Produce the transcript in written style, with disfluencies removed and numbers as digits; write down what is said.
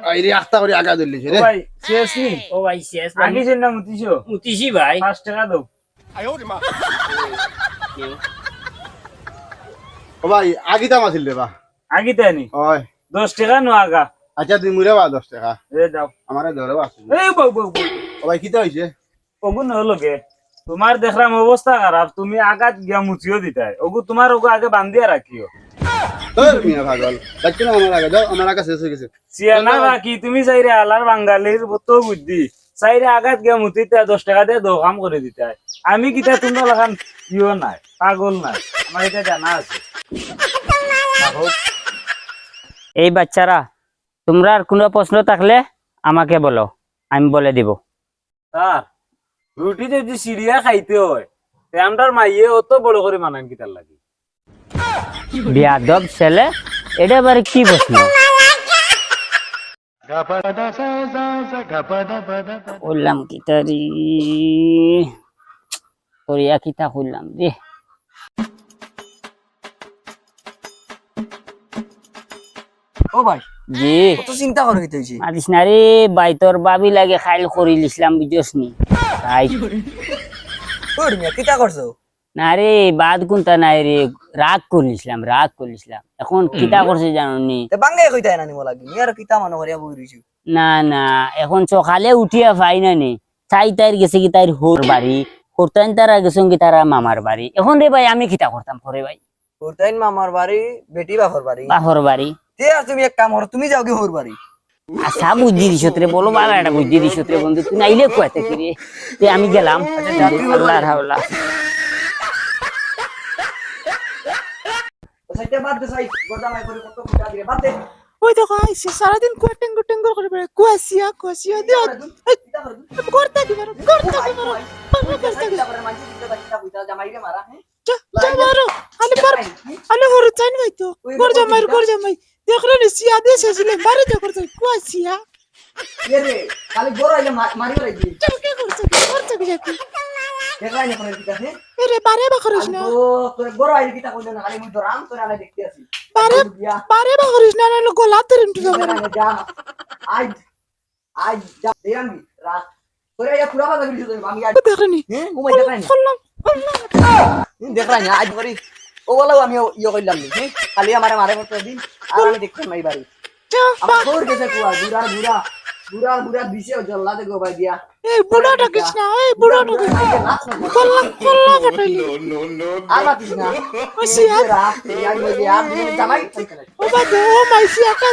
আইরে আস্তা করে আগা ধরলিছে ও রে। ভাই শেষ নি ও ভাই শেষ ভাই আগে যেন মুতিছো মুতিছি ভাই 5 টাকা দাও ও ভাই আগি দাম আছিল রে বা। আগে তানি ওই 10 টাকা নো আগা আচ্ছা তুই মুরে বা 10 টাকা এ দাও আমারে ধরে আছে। এই বউ বউ বউ ও ভাই কিতা হইছে? ওগু নহলো গে তোমার দেখলাম অবস্থা খারাপ তুমি আগাত গিয়া মুছিও দিতাই ওগু তোমার ওগু আগে বান্ধিয়া রাখিও তোর মিয়া পাগল দেখছ না আমার আগে যাও আমার আগে শেষ হয়ে গেছে। সিয়ানা রাখি তুমি চাইরে আলার বাঙালির তো বুদ্ধি চাইরে আগাত গিয়া মুতিতে 10 টাকা দিয়ে দো কাম করে দিতাই আমি কিতা তোমরা লাগান ইও নাই পাগল নাই আমার এটা জানা আছে এই বাচ্চারা তোমরা আর কোনো প্রশ্ন থাকলে আমাকে বলো আমি বলে দিব স্যার রুটি যদি সিরিয়া খাইতে হয় তে আমরার মাইয়ে অত বড় করে মানান কিতার লাগি বিয়াদব ছেলে এটা এবারে কি প্রশ্ন করলাম কিতারি করিয়া কিতা করলাম রে ও ভাই জি কত চিন্তা করে হইতে হইছে মারিস না রে বাই তোর বাবি লাগে খাইল করি লিসলাম বুঝছ নি তাই ওর মিয়া কিতা করছো না রে বাদ কোনটা নাই রে রাগ করিসলাম এখন কিতা করছে জানো নি তে বাঙ্গে কইতা না নিমো লাগি মিয়ার কিতা মনে করিয়া বই রইছো না না এখন সকালে উঠিয়া পাই না নি চাই তাইর গেছে কি তাইর হোর বাড়ি হোরতাইন তারা গেছে কি তারা মামার বাড়ি এখন রে ভাই আমি কিতা করতাম করে ভাই ওরতাইন মামার বাড়ি বেটি বাপর বাড়ি বাহর বাড়ি তে আর তুমি এক কাম করো তুমি যাও কি হোর বাড়ি আচ্ছা বুদ্ধি দিছত রে বলো বাবা একটা বুদ্ধি দিছত রে বন্ধু তুই নাইলে কুয়াতে কি রে তে আমি গেলাম আল্লাহর হাওলা ও সাইতে বাদ দে সাই গোদা মাই করে কত ফুটা দিলে বাদ দে ওই দেখো আইসে সারাদিন কুয়া টেঙ্গর করে বেড়ায় কুয়াশিয়া দিও কিতা করো করতে কি পারো কিতা করে মাঝে কিতা কইতা জামাই রে মারা হ্যাঁ মারো আলে হরু চাইন গাইতো গর জামাই দেখলে নি সিয়া দিয়ে শেষলে বাড়ি দে করতে কুয়াশিয়া এ রে খালি বড় আইলে মারি রাই দি কি করতে কি যাকি দেখাই না কোন কিতা হ্যাঁ এরে বারে বা করিস না ও তোর বড় আইলে কিতা কইলো না খালি মুই ধরাম তোর আলে দেখতে আসি বারে বা করিস না না গোলা ধরে তুই যা আজ যা দেরামি রাত তোরে ইয়া পুরা বাজা গিয়ে তুই আমি আজ দেখনি হ্যাঁ ঘুমাই দেখাই না করলাম দেখাই না আজ করি ও বলাও আমি ইয়ে কইলাম নি হ্যাঁ খালি আমারে মারে করতে দিন আর আমি দেখতাম নাই বাড়ি আমার তোর গেছে কুয়া বুড়া দিছে জল্লা দে গোবাই দিয়া এই বুড়াটা কিস না এই বুড়াটা করলাম ফটাইলি আর বাতিস না ও সিয়া রাত ইয়ার মধ্যে আর জামাই ও বাদে ও মাইসিয়া কা